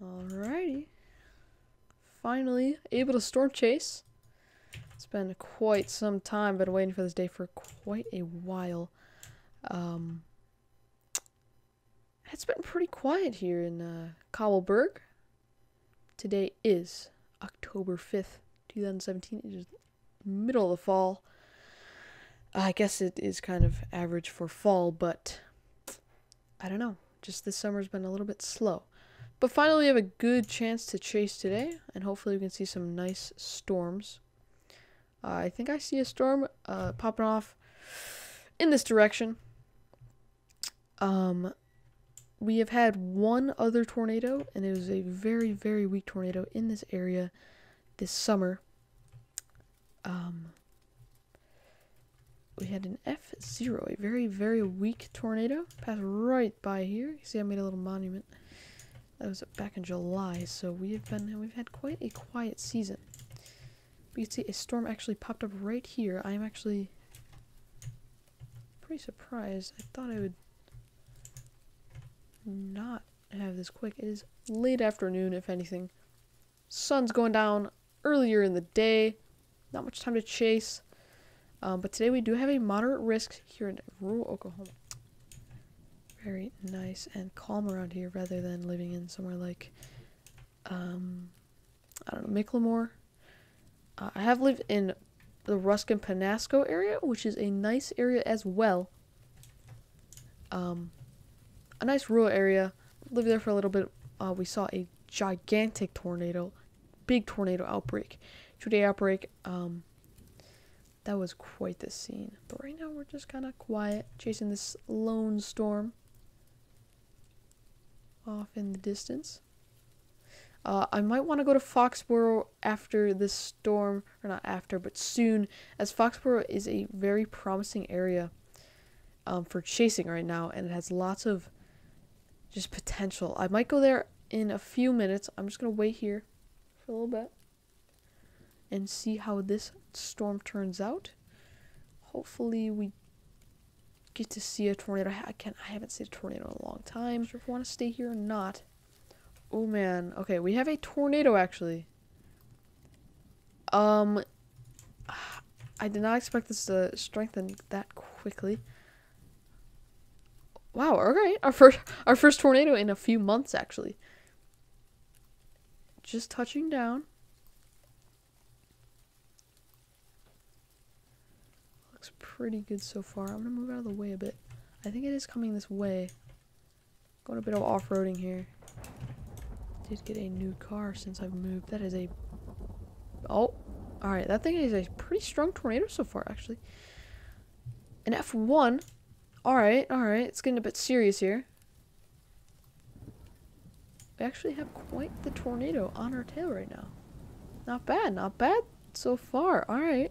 Alrighty. Finally able to storm chase. It's been quite some time. Been waiting for this day for quite a while. It's been pretty quiet here in Cobbleburg. Today is October 5th, 2017. It is middle of the fall. I guess it is kind of average for fall, but I don't know. Just this summer's been a little bit slow. But finally we have a good chance to chase today, and hopefully we can see some nice storms. I think I see a storm popping off in this direction. We have had one other tornado, and it was a very, very weak tornado in this area this summer. We had an F0, a very, very weak tornado, passed right by here. You see I made a little monument. That was back in July, so we've had quite a quiet season. But you can see a storm actually popped up right here. I'm actually pretty surprised. I thought I would not have this quick. It is late afternoon, if anything. Sun's going down earlier in the day. Not much time to chase. But today we do have a moderate risk here in rural Oklahoma. Very nice and calm around here rather than living in somewhere like, I don't know, Micklemore. I have lived in the Ruskin-Penasco area, which is a nice area as well. A nice rural area. Lived there for a little bit. We saw a gigantic tornado, big tornado outbreak. 2-day outbreak. That was quite the scene. But right now we're just kind of quiet, chasing this lone storm off in the distance. I might want to go to Foxboro after this storm, or not after, but soon, as Foxboro is a very promising area for chasing right now, and it has lots of just potential. I might go there in a few minutes. I'm just going to wait here for a little bit and see how this storm turns out. Hopefully we get to see a tornado. I haven't seen a tornado in a long time. I'm not sure if I want to stay here or not. Oh man. Okay, we have a tornado actually. I did not expect this to strengthen that quickly. Wow, okay. Our first tornado in a few months actually. Just touching down. Looks pretty good so far. I'm gonna move out of the way a bit. I think it is coming this way. Going a bit of off-roading here. Did get a new car since I've moved. That is a... Oh, alright. That thing is a pretty strong tornado so far, actually. An F1. Alright, alright. It's getting a bit serious here. We actually have quite the tornado on our tail right now. Not bad so far. Alright.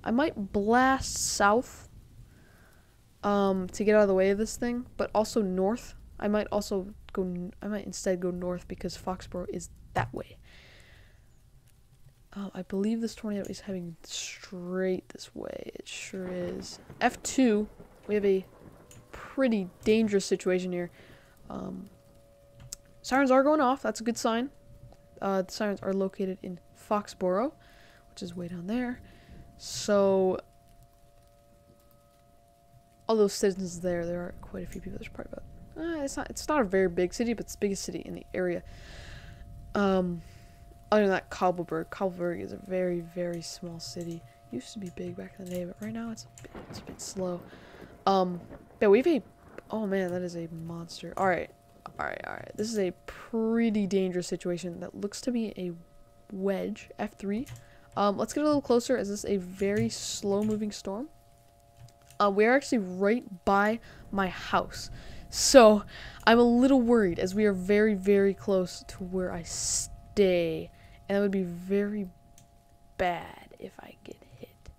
I might blast south to get out of the way of this thing, but also north. I might instead go north because Foxboro is that way. I believe this tornado is heading straight this way. It sure is. F2, we have a pretty dangerous situation here. Sirens are going off. That's a good sign. The sirens are located in Foxboro, which is way down there. So, all those citizens there are quite a few people. There's probably about, it's not a very big city, but it's the biggest city in the area. Other than that, Cobbleburg is a very, very small city. Used to be big back in the day, but right now it's a bit slow. Yeah, we have a, oh man, that is a monster. Alright. This is a pretty dangerous situation that looks to be a wedge, F3. Let's get a little closer, as this is a very slow-moving storm. We are actually right by my house. So, I'm a little worried, as we are very, very close to where I stay. And it would be very bad if I get hit.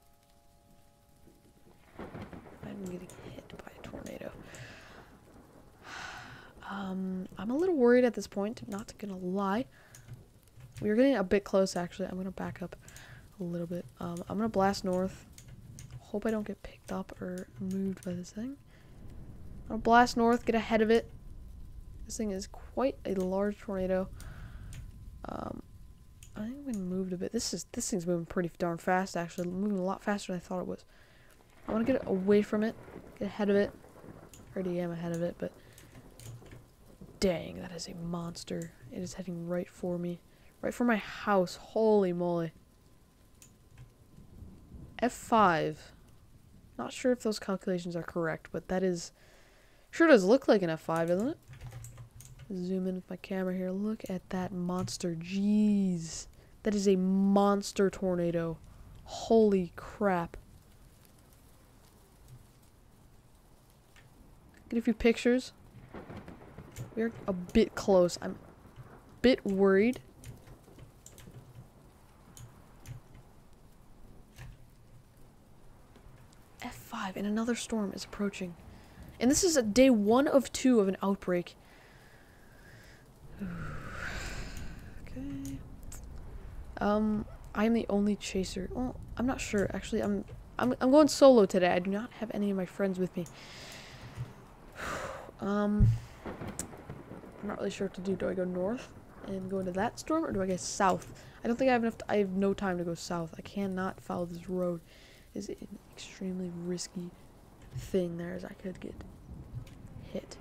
I'm getting hit by a tornado. I'm a little worried at this point, not gonna lie. We are getting a bit close, actually. I'm gonna back up a little bit. I'm gonna blast north. Hope I don't get picked up or moved by this thing. I'm gonna blast north, get ahead of it. This thing is quite a large tornado. I think we moved a bit. This thing's moving pretty darn fast, actually. Moving a lot faster than I thought it was. I want to get away from it, get ahead of it. Already am ahead of it, but dang, that is a monster. It is heading right for me, right for my house. Holy moly! F5. Not sure if those calculations are correct, but that is sure does look like an F5, doesn't it? Zoom in with my camera here. Look at that monster. Jeez. That is a monster tornado. Holy crap. Get a few pictures. We're a bit close. I'm a bit worried. F5 and another storm is approaching. And this is a day 1 of 2 of an outbreak. Okay. I'm the only chaser. Well, I'm not sure. Actually, I'm going solo today. I do not have any of my friends with me. I'm not really sure what to do. Do I go north and go into that storm, or do I go south? I don't think I have enough. I have no time to go south. I cannot follow this road. It's an extremely risky thing there, as I could get hit.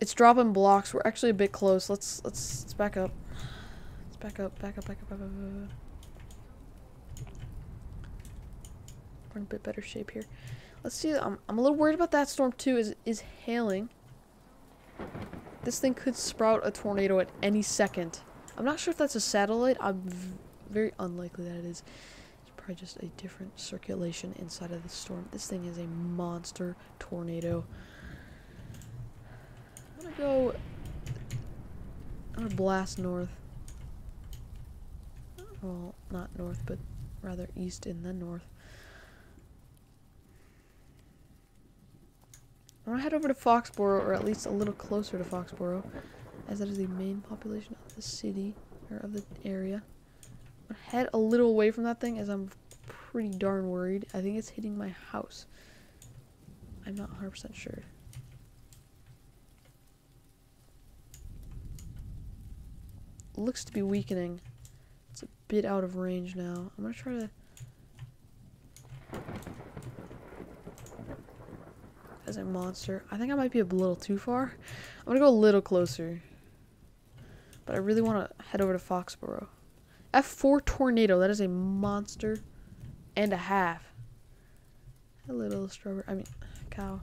It's dropping blocks. We're actually a bit close. Let's back up. Let's back up. We're in a bit better shape here. Let's see. I'm a little worried about that storm too. Is hailing. This thing could sprout a tornado at any second. I'm not sure if that's a satellite. I'm very unlikely that it is. It's probably just a different circulation inside of the storm. This thing is a monster tornado. I'm gonna blast north. Well, not north, but rather east and then north. I want to head over to Foxboro, or at least a little closer to Foxboro, as that is the main population of the city, or of the area. I'm gonna head a little away from that thing, as I'm pretty darn worried. I think it's hitting my house. I'm not 100% sure. Looks to be weakening. It's a bit out of range now. I'm gonna try to... as a monster. I think I might be a little too far. I'm gonna go a little closer. But I really want to head over to Foxboro. F4 tornado. That is a monster and a half. A little strawberry. I mean, cow.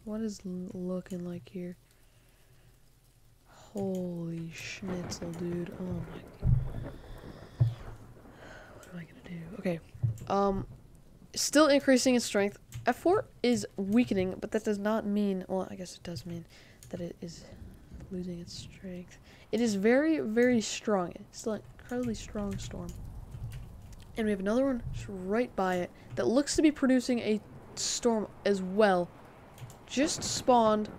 What is looking like here? Holy schnitzel, dude. Oh my god. What am I gonna do? Okay. Still increasing in strength. F4 is weakening, but that does not mean, well, I guess it does mean that it is losing its strength. It is very, very strong. It's still an incredibly strong storm. And we have another one just right by it that looks to be producing a storm as well. Just spawned.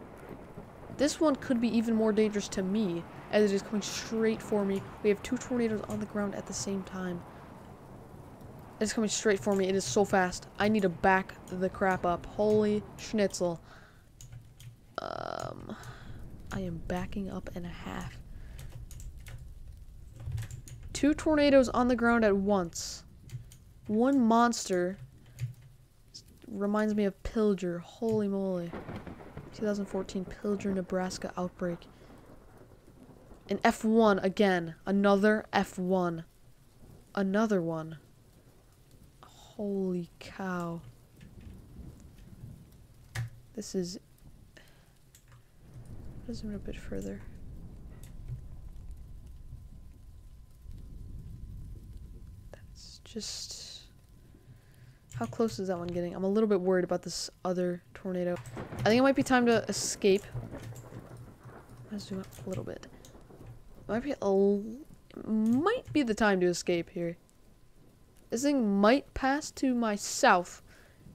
This one could be even more dangerous to me, as it is coming straight for me. We have 2 tornadoes on the ground at the same time. It's coming straight for me. It is so fast. I need to back the crap up. Holy schnitzel. I am backing up and a half. 2 tornadoes on the ground at once. One monster. Reminds me of Pilger. Holy moly. 2014 Pilger, Nebraska outbreak. An F1 again. Another F1. Another one. Holy cow. This is... let's zoom in a bit further. That's just... how close is that one getting? I'm a little bit worried about this other tornado. I think it might be time to escape. Let's zoom up a little bit. Might be the time to escape here. This thing might pass to my south,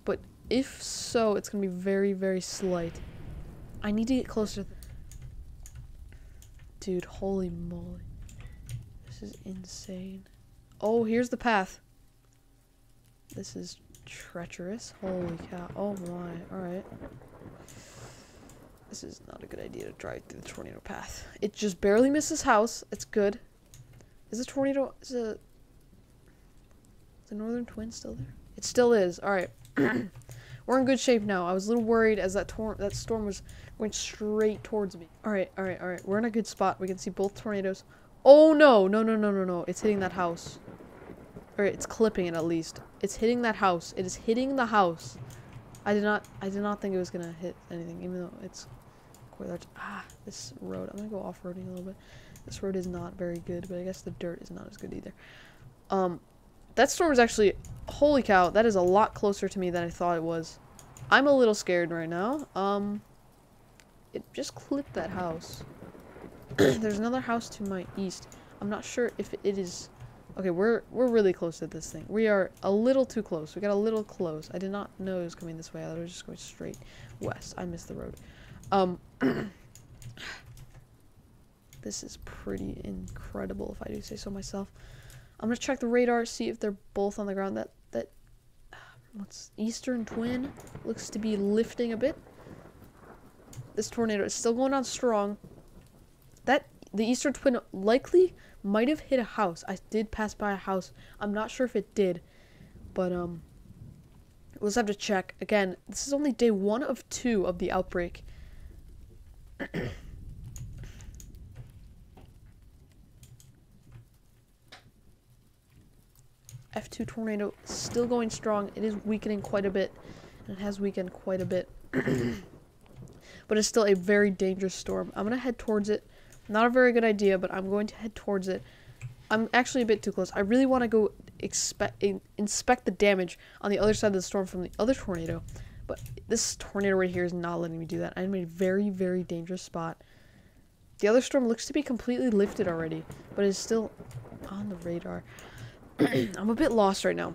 but if so, it's going to be very, very slight. I need to get closer. Dude, holy moly. This is insane. Oh, here's the path. This is treacherous. Holy cow. Oh my. Alright. This is not a good idea to drive through the tornado path. It just barely missed his house. It's good. Is the tornado... Is the northern twin still there? It still is. Alright. We're in good shape now. I was a little worried as that storm was going straight towards me. Alright. We're in a good spot. We can see both tornadoes. Oh, no. No. It's hitting that house. Or it's clipping it at least. It's hitting that house. It is hitting the house. I did not think it was gonna hit anything, even though it's quite large. This road. I'm gonna go off-roading a little bit. This road is not very good, but I guess the dirt is not as good either. That storm is actually, holy cow, that is a lot closer to me than I thought it was. I'm a little scared right now. It just clipped that house. There's another house to my east. I'm not sure if it is... Okay, we're really close to this thing. We are a little too close. We got a little close. I did not know it was coming this way. I thought it was just going straight west. I missed the road. This is pretty incredible, if I do say so myself. I'm gonna check the radar, see if they're both on the ground. That what's eastern twin looks to be lifting a bit. This tornado is still going on strong. The eastern twin likely might have hit a house. I did pass by a house. I'm not sure if it did, but we'll just have to check. Again, this is only day 1 of 2 of the outbreak. F2 tornado still going strong. It is weakening quite a bit, and it has weakened quite a bit. But it's still a very dangerous storm. I'm gonna head towards it. Not a very good idea, but I'm going to head towards it. I'm actually a bit too close. I really want to go inspect the damage on the other side of the storm from the other tornado. But this tornado right here is not letting me do that. I'm in a very, very dangerous spot. The other storm looks to be completely lifted already, but it's still on the radar. I'm a bit lost right now.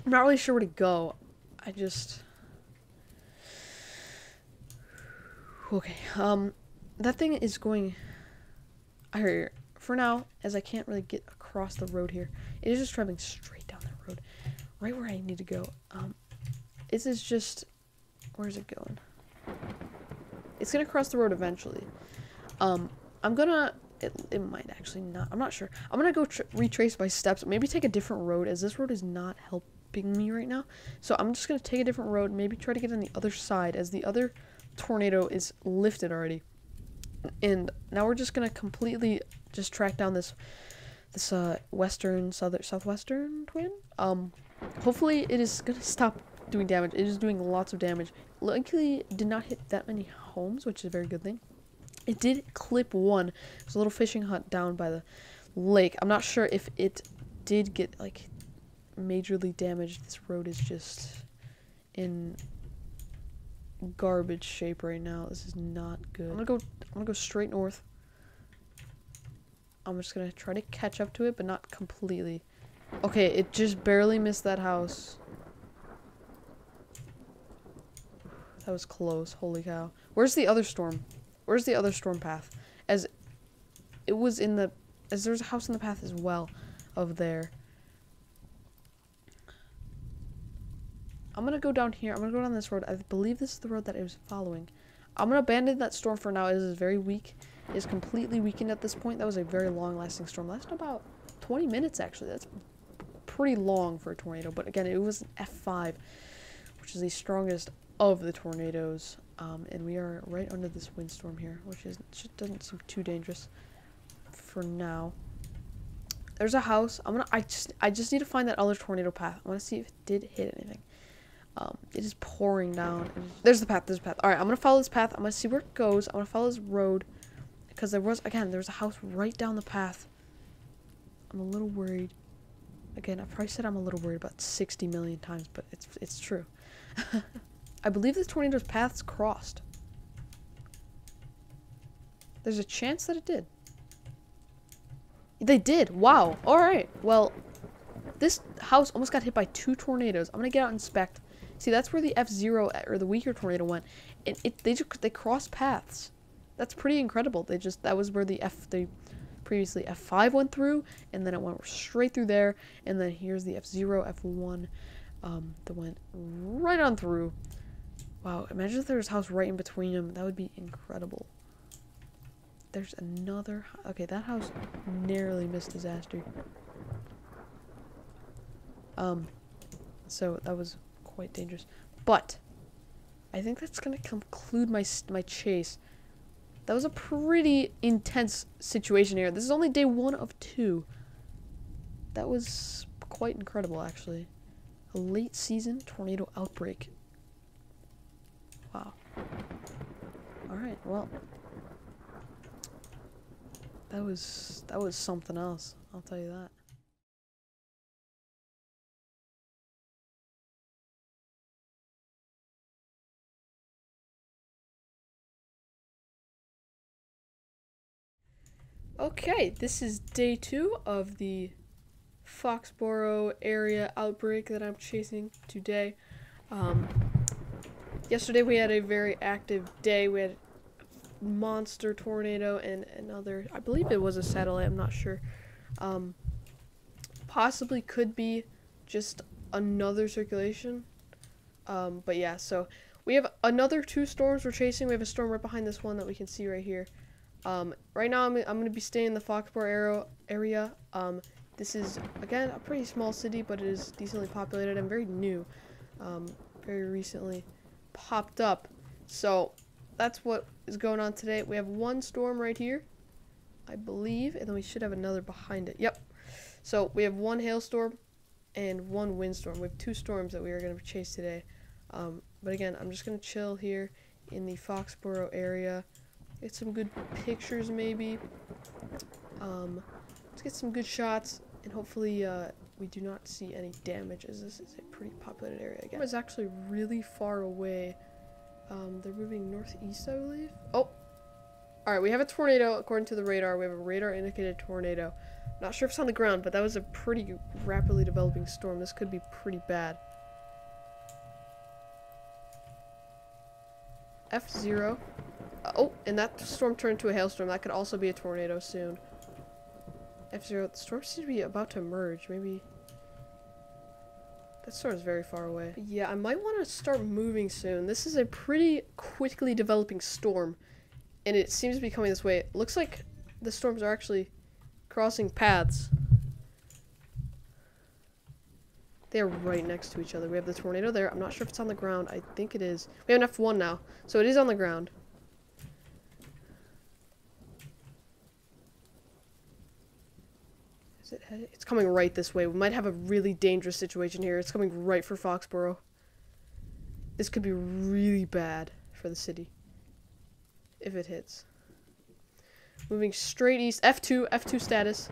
I'm not really sure where to go. Okay, that thing is going... For now, as I can't really get across the road here, it is just driving straight down that road, right where I need to go. This is just... Where's it going? It's gonna cross the road eventually. I'm gonna... It might actually not. I'm not sure. I'm gonna go retrace my steps. Maybe take a different road, as this road is not helping me right now. So I'm just gonna take a different road. Maybe try to get on the other side, as the other tornado is lifted already. And now we're just gonna completely just track down this southwestern twin. Hopefully it is gonna stop doing damage. It is doing lots of damage. Luckily, did not hit that many homes, which is a very good thing. It did clip one. There's a little fishing hut down by the lake. I'm not sure if it did get like majorly damaged. This road is just in garbage shape right now. This is not good. I'm gonna go straight north. I'm just gonna try to catch up to it, but not completely. Okay, it just barely missed that house. That was close. Holy cow. Where's the other storm? Where's the other storm path? As there's a house in the path as well of there. I'm gonna go down here. I'm gonna go down this road. I believe this is the road that I was following. I'm gonna abandon that storm for now. It is very weak. It is completely weakened at this point. That was a very long-lasting storm. Lasted about 20 minutes, actually. That's pretty long for a tornado. But again, it was an F5, which is the strongest of the tornadoes. And we are right under this windstorm here, which doesn't seem too dangerous for now. There's a house. I just need to find that other tornado path. I want to see if it did hit anything. It is pouring down. There's the path. All right, I'm gonna follow this path. I'm gonna see where it goes. I'm gonna follow this road because there's a house right down the path. I'm a little worried. Again, I probably said I'm a little worried about 60 million times, but it's true. I believe this tornado's paths crossed. There's a chance that it did. They did. Wow. All right. Well, this house almost got hit by 2 tornadoes. I'm gonna get out and inspect. See, that's where the F0 or the weaker tornado went. They crossed paths. That's pretty incredible. That was where the previously F5 went through, and then it went straight through there, and then here's the F0, F1 that went right on through. Wow, imagine if there was a house right in between them. That would be incredible. There's another... Okay, that house narrowly missed disaster. So that was quite dangerous. But I think that's going to conclude my chase. That was a pretty intense situation here. This is only day 1 of 2. That was quite incredible, actually. A late season tornado outbreak. Wow. Alright, well. That was something else, I'll tell you that. Okay, this is day 2 of the Foxboro area outbreak that I'm chasing today. Yesterday we had a very active day. We had a monster tornado and another, I believe it was a satellite, I'm not sure. Possibly could be just another circulation. But yeah, so we have another 2 storms we're chasing. We have a storm right behind this one that we can see right here. Right now I'm going to be staying in the Foxboro area. This is, again, a pretty small city, but it is decently populated and very new. Very recently popped up. So that's what is going on today. We have 1 storm right here, I believe, and then we should have another behind it. Yep. So we have 1 hailstorm and 1 windstorm. We have 2 storms that we are going to chase today. But again, I'm just going to chill here in the Foxboro area. Get some good pictures, maybe. Let's get some good shots, and hopefully we do not see any damage, as this is a pretty populated area again. It's actually really far away. They're moving northeast, I believe. Oh! Alright, we have a tornado, according to the radar. We have a radar-indicated tornado. Not sure if it's on the ground, but that was a pretty rapidly developing storm. This could be pretty bad. F0. Oh, and that storm turned to a hailstorm. That could also be a tornado soon. F0. The storm seems to be about to emerge. Maybe. That storm is very far away. But yeah, I might want to start moving soon. This is a pretty quickly developing storm, and it seems to be coming this way. It looks like the storms are actually crossing paths. They're right next to each other. We have the tornado there. I'm not sure if it's on the ground. I think it is. We have an F1 now, so it is on the ground. It's coming right this way. We might have a really dangerous situation here. It's coming right for Foxboro. This could be really bad for the city if it hits. Moving straight east. F2 status.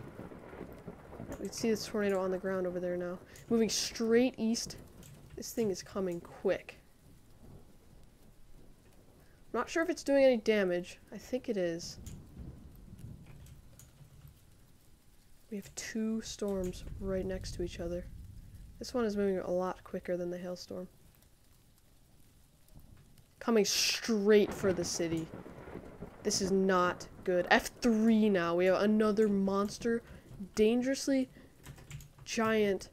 We can see this tornado on the ground over there now. Moving straight east. This thing is coming quick. I'm not sure if it's doing any damage. I think it is. We have 2 storms right next to each other. This one is moving a lot quicker than the hailstorm. Coming straight for the city. This is not good. F3 now. We have another monster, dangerously giant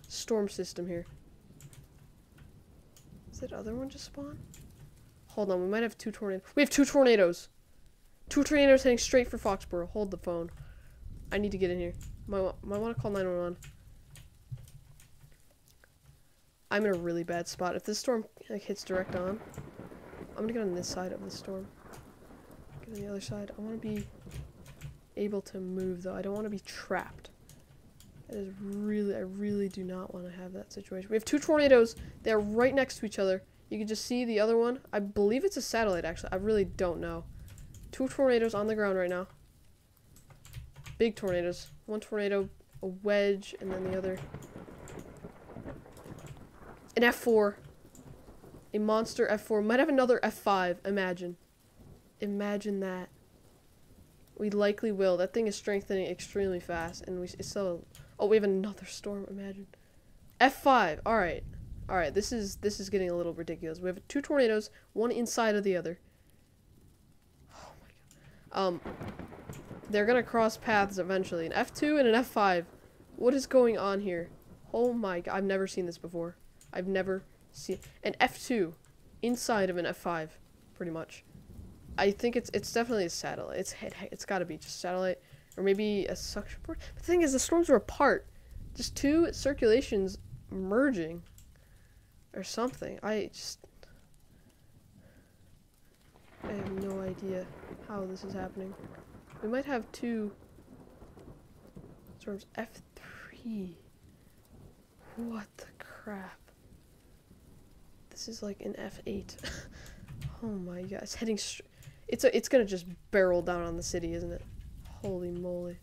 storm system here. Is that other one just spawn? Hold on, we might have 2 tornadoes. We have 2 tornadoes. 2 tornadoes heading straight for Foxboro. Hold the phone. I need to get in here. Might want to call 911. I'm in a really bad spot. If this storm like hits direct on, I'm gonna get on this side of the storm. Get on the other side. I want to be able to move though. I don't want to be trapped. That is really, I really do not want to have that situation. We have 2 tornadoes. They're right next to each other. You can just see the other one. I believe it's a satellite actually. I really don't know. 2 tornadoes on the ground right now. Big tornadoes. 1 tornado, a wedge, and then the other. An F4. A monster F4. Might have another F5. Imagine. Imagine that. We likely will. That thing is strengthening extremely fast, and it's still. Oh, we have another storm. Imagine. F5. All right. All right. This is getting a little ridiculous. We have 2 tornadoes, one inside of the other. Oh my god. They're gonna cross paths eventually. An F2 and an F5. What is going on here? Oh my god. I've never seen this before. I've never seen an F2 inside of an F5, pretty much. I think it's definitely a satellite. It's got to be just satellite, or maybe a suction port. The thing is, the storms are apart. Just two circulations merging, or something. I have no idea how this is happening. We might have two storms. F3. What the crap? This is like an F8. Oh my god, it's heading it's gonna just barrel down on the city, isn't it? Holy moly.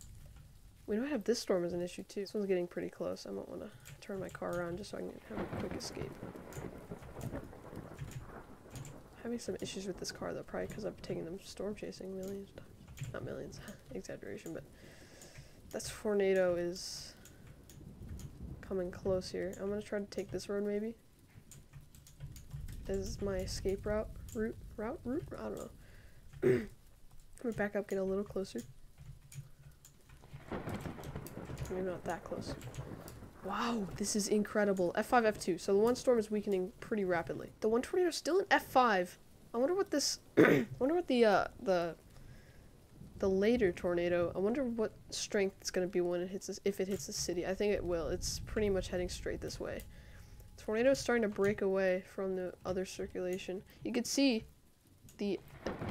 We might have this storm as an issue too. This one's getting pretty close. I might want to turn my car around just so I can have a quick escape. Having some issues with this car though, probably because I've taken them storm chasing millions of times. Not millions, exaggeration, but that tornado is coming close here. I'm gonna try to take this road maybe. As my escape route? I don't know. I'm gonna back up, get a little closer. Maybe not that close. Wow, this is incredible. F5, F2. So the one storm is weakening pretty rapidly. The one tornado is still in F5. I wonder what this. I wonder what the later tornado. I wonder what strength it's gonna be when it hits this. If it hits the city, I think it will. It's pretty much heading straight this way. The tornado is starting to break away from the other circulation. You could see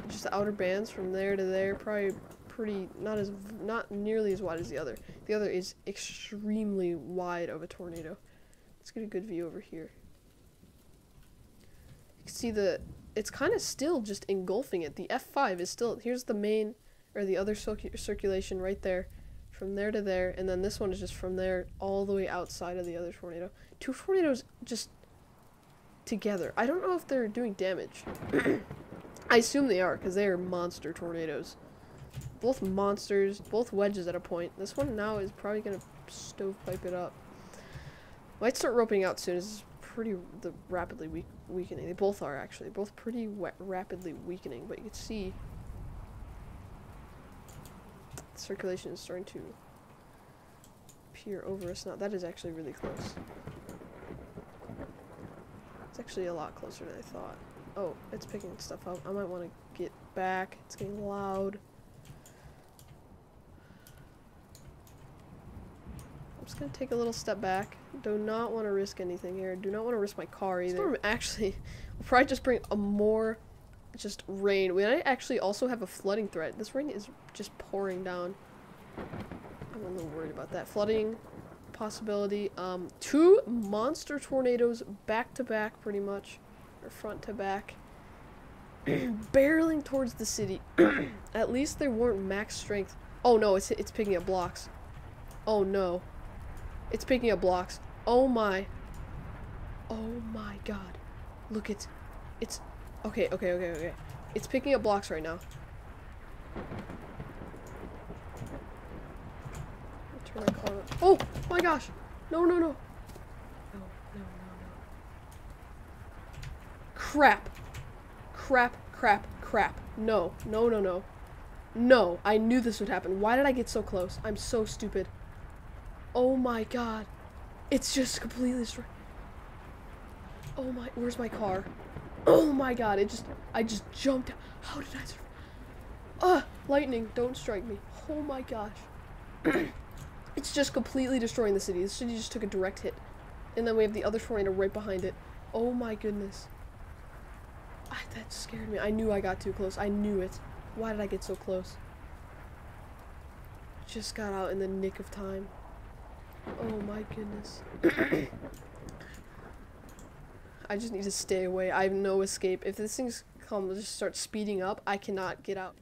just the outer bands from there to there. Probably pretty not nearly as wide as the other. The other is extremely wide of a tornado. Let's get a good view over here. You can see it's kind of still just engulfing it. The F5 is still, here's the main, or the other circulation right there, from there to there, and then this one is just from there all the way outside of the other tornado. Two tornadoes just together. I don't know if they're doing damage. I assume they are, because they are monster tornadoes. Both monsters, both wedges at a point. This one now is probably going to stovepipe it up. Might start roping out soon. This is pretty rapidly weakening. They both are, actually. Both pretty rapidly weakening, but you can see the circulation is starting to appear over us now. That is actually really close. It's actually a lot closer than I thought. Oh, it's picking stuff up. I might want to get back. It's getting loud. I'm just going to take a little step back. Do not want to risk anything here. Do not want to risk my car either. Storm actually will probably just bring a more just rain. We might actually also have a flooding threat. This rain is just pouring down. I'm a little worried about that. Flooding possibility. Two monster tornadoes back to back pretty much. Or front to back. Barreling towards the city. At least they weren't max strength. Oh no, it's picking up blocks. Oh no. It's picking up blocks. Oh my. Oh my god. Look, it's okay. It's picking up blocks right now. Turn my car up. Oh my gosh. No. No. Crap. No. No, I knew this would happen. Why did I get so close? I'm so stupid. Oh my god. It's just completely destroyed. Oh my, where's my car? Oh my god, I just jumped. How did I survive? Lightning, don't strike me. Oh my gosh. It's just completely destroying the city. The city just took a direct hit. And then we have the other tornado right behind it. Oh my goodness. That scared me. I knew I got too close. I knew it. Why did I get so close? Just got out in the nick of time. Oh my goodness. I just need to stay away. I have no escape. If this thing's just start speeding up, I cannot get out.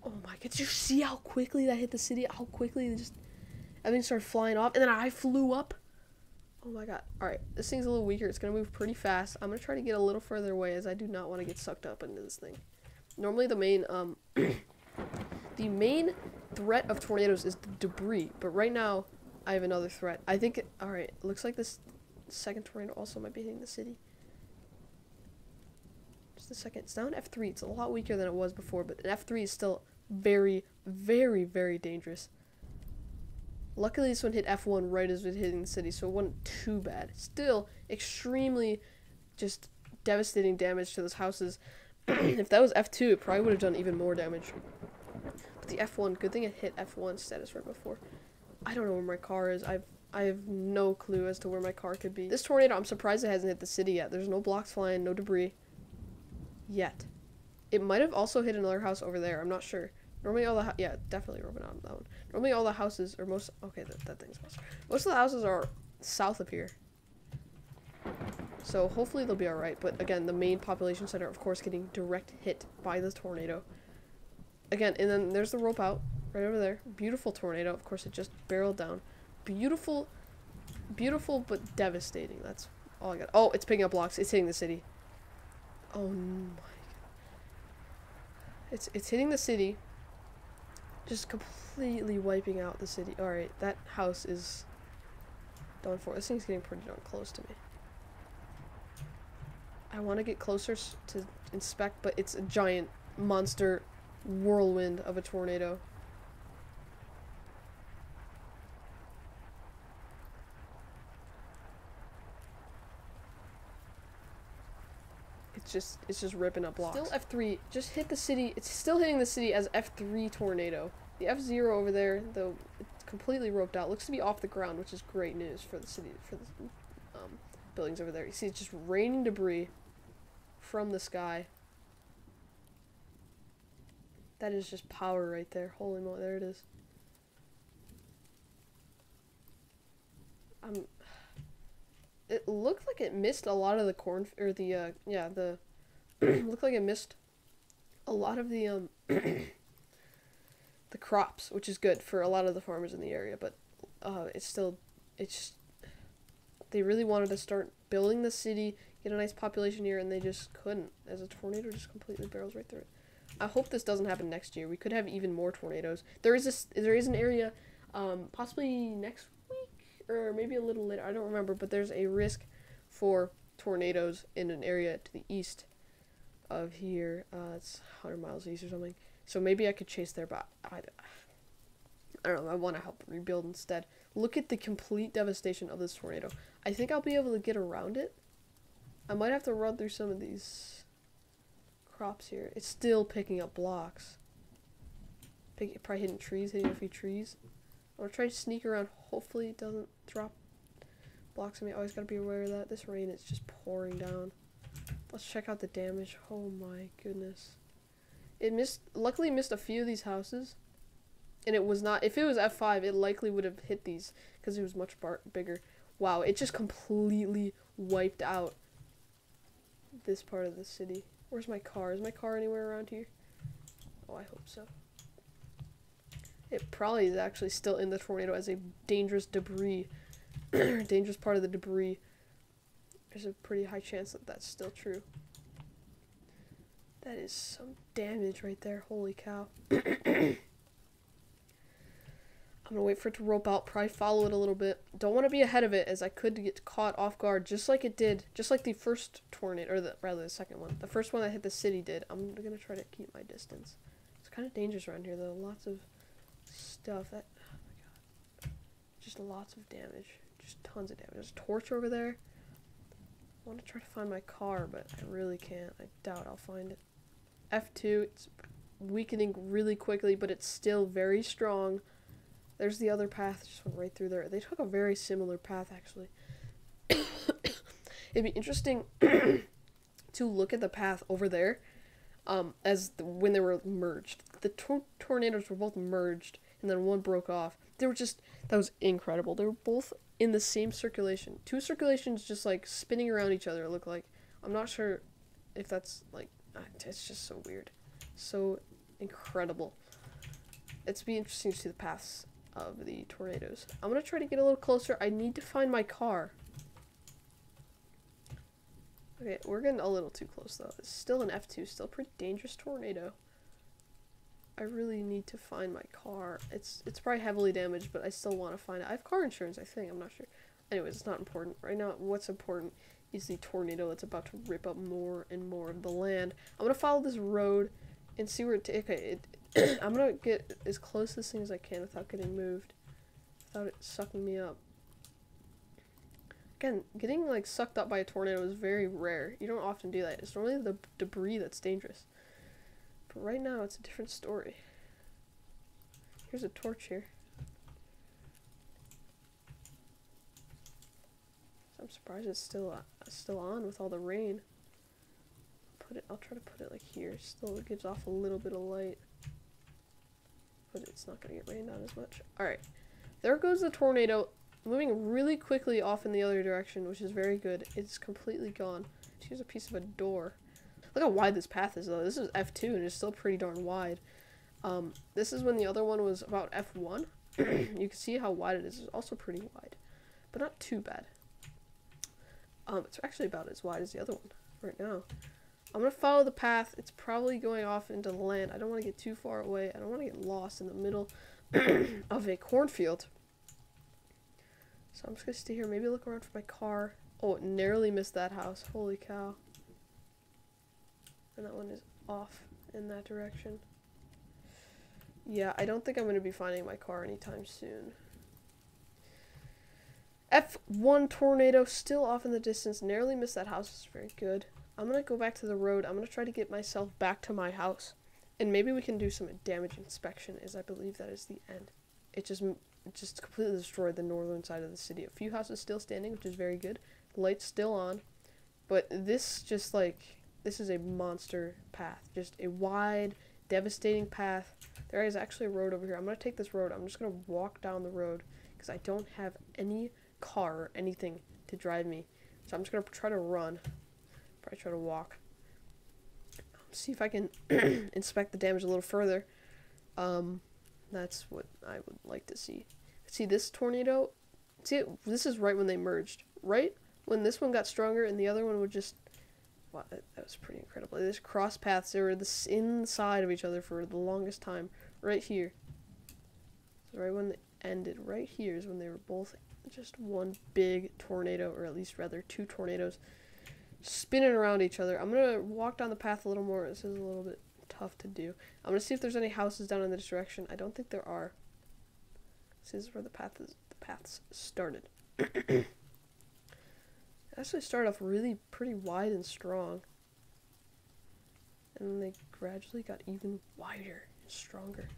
Oh my god. Did you see how quickly that hit the city? How quickly everything started flying off, and then I flew up? Oh my god. Alright, this thing's a little weaker. It's gonna move pretty fast. I'm gonna try to get a little further away, as I do not want to get sucked up into this thing. Normally the main the main threat of tornadoes is the debris, but right now I have another threat. I think alright, looks like this second tornado also might be hitting the city. Just a second. It's now an F3. It's a lot weaker than it was before, but an F3 is still very, very, very dangerous. Luckily, this one hit F1 right as it was hitting the city, so it wasn't too bad. Still, extremely just devastating damage to those houses. If that was F2, it probably would have done even more damage. But the F1, good thing it hit F1 status right before. I don't know where my car is. I have no clue as to where my car could be. This tornado, I'm surprised it hasn't hit the city yet. There's no blocks flying, no debris. Yet. It might have also hit another house over there. I'm not sure. Normally all the yeah, definitely rubbing on that one. Normally all the houses, or most, okay, that thing's most of the houses are south of here. So hopefully they'll be alright. But again, the main population center, of course, getting direct hit by the tornado. Again, and then there's the rope out right over there. Beautiful tornado. Of course, it just barreled down. Beautiful, beautiful, but devastating. That's all I got. Oh, it's picking up blocks. It's hitting the city. Oh my god. It's hitting the city. Just completely wiping out the city. Alright, that house is done for. This thing's getting pretty darn close to me. I want to get closer to inspect, but it's a giant monster whirlwind of a tornado. It's just ripping up blocks. Still F3, just hit the city. It's still hitting the city as F3 tornado. The F0 over there, though, it's completely roped out. Looks to be off the ground, which is great news for the city, for the buildings over there. You see, it's just raining debris from the sky. That is just power right there. Holy moly, there it is. It looked like it missed a lot of the corn, or the, yeah, the, looked like it missed a lot of the, the crops, which is good for a lot of the farmers in the area, but, it's just, they really wanted to start building the city, get a nice population here, and they just couldn't, as a tornado just completely barrels right through it. I hope this doesn't happen next year. We could have even more tornadoes. There is an area, possibly next week, or maybe a little later, I don't remember, but there's a risk for tornadoes in an area to the east of here. It's 100 miles east or something. So maybe I could chase there, but I don't know, I want to help rebuild instead. Look at the complete devastation of this tornado. I think I'll be able to get around it. I might have to run through some of these crops here. It's still picking up blocks. Probably hitting trees, hitting a few trees. I'm gonna try to sneak around. Hopefully it doesn't drop blocks on me. Always gotta be aware of that. This rain is just pouring down. Let's check out the damage. Oh my goodness. It luckily missed a few of these houses. And it was not, if it was F5, it likely would have hit these because it was much bigger. Wow, it just completely wiped out this part of the city. Where's my car? Is my car anywhere around here? Oh, I hope so. It probably is actually still in the tornado as a dangerous debris. Dangerous part of the debris. There's a pretty high chance that that's still true. That is some damage right there. Holy cow. I'm gonna wait for it to rope out, probably follow it a little bit. Don't want to be ahead of it, as I could get caught off guard, just like it did, just like the first tornado, or rather the second one. The first one that hit the city did. I'm gonna try to keep my distance. It's kind of dangerous around here, though. Lots of stuff. That, oh my god. Just lots of damage. Just tons of damage. There's a torch over there. I want to try to find my car, but I really can't. I doubt I'll find it. F2, it's weakening really quickly, but it's still very strong. There's the other path, just went right through there. They took a very similar path, actually. It'd be interesting to look at the path over there, when they were merged. The tornadoes were both merged, and then one broke off. They were just, that was incredible. They were both in the same circulation. Two circulations just, like, spinning around each other, it looked like. I'm not sure if that's, like, it's just so weird. So incredible. It's be interesting to see the paths of the tornadoes. I'm gonna try to get a little closer. I need to find my car. Okay, we're getting a little too close though. It's still an F2, still a pretty dangerous tornado. I really need to find my car. It's probably heavily damaged, but I still want to find it. I have car insurance, I think. I'm not sure. Anyways, it's not important. Right now, what's important is the tornado that's about to rip up more and more of the land. I'm gonna follow this road and see where it okay, I'm gonna get as close to this thing as I can without getting moved, without it sucking me up. Again, getting like sucked up by a tornado is very rare. You don't often do that. It's normally the debris that's dangerous. But right now, it's a different story. Here's a torch here. I'm surprised it's still on with all the rain. I'll try to put it like here. Still, it gives off a little bit of light, but it's not gonna get rained on as much. All right, there goes the tornado, moving really quickly off in the other direction, which is very good. It's completely gone. Here's a piece of a door. Look how wide this path is, though. This is F2, and it's still pretty darn wide. This is when the other one was about F1. You can see how wide it is. It's also pretty wide, but not too bad. It's actually about as wide as the other one right now. I'm going to follow the path. It's probably going off into the land. I don't want to get too far away. I don't want to get lost in the middle of a cornfield. So I'm just going to stay here. Maybe look around for my car. Oh, it narrowly missed that house. Holy cow. And that one is off in that direction. Yeah, I don't think I'm going to be finding my car anytime soon. F1 tornado still off in the distance. Narrowly missed that house. It's very good. I'm going to go back to the road. I'm going to try to get myself back to my house. And maybe we can do some damage inspection, as I believe that is the end. It just completely destroyed the northern side of the city. A few houses still standing, which is very good. The light's still on. But this this is a monster path. Just a wide, devastating path. There is actually a road over here. I'm going to take this road. I'm just going to walk down the road because I don't have any car or anything to drive me. So I'm just going to try to run. Probably try to walk. See if I can inspect the damage a little further. That's what I would like to see. See this tornado? See, this is right when they merged. Right when this one got stronger and the other one would just... Wow, that was pretty incredible. They just cross paths. They were inside of each other for the longest time. Right here. So right when they ended, right here is when they were both just one big tornado, or at least rather two tornadoes, spinning around each other. I'm going to walk down the path a little more. This is a little bit tough to do. I'm going to see if there's any houses down in this direction. I don't think there are. This is where the paths started. It actually started off really pretty wide and strong. And then they gradually got even wider and stronger.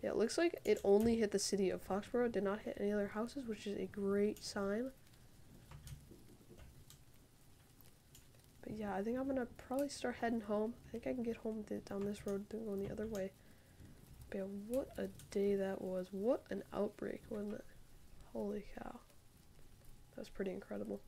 Yeah, it looks like it only hit the city of Foxboro. It did not hit any other houses, which is a great sign. But yeah, I think I'm going to probably start heading home. I think I can get home down this road going the other way. But yeah, what a day that was. What an outbreak, wasn't it? Holy cow. That was pretty incredible.